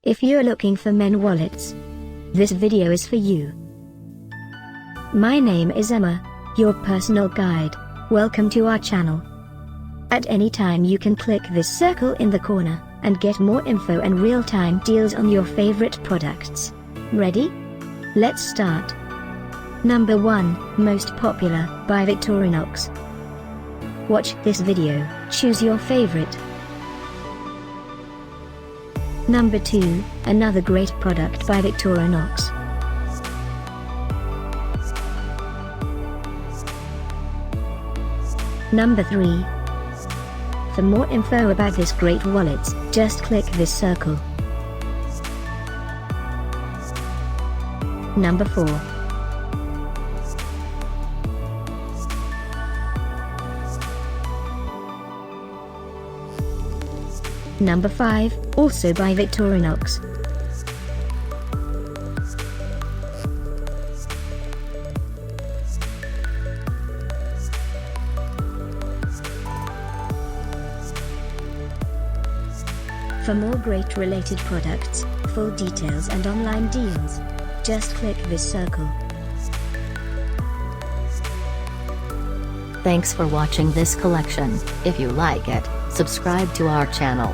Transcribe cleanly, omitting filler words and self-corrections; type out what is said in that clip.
If you're looking for men wallets, this video is for you. My name is Emma, your personal guide. Welcome to our channel. At any time you can click this circle in the corner, and get more info and real-time deals on your favorite products. Ready? Let's start. Number 1, Most Popular, by Victorinox. Watch this video, choose your favorite. Number 2, another great product by Victorinox. Number 3. For more info about this great wallet, just click this circle. Number 4. Number 5, also by Victorinox. For more great related products, full details and online deals, just click this circle. Thanks for watching this collection. If you like it, subscribe to our channel.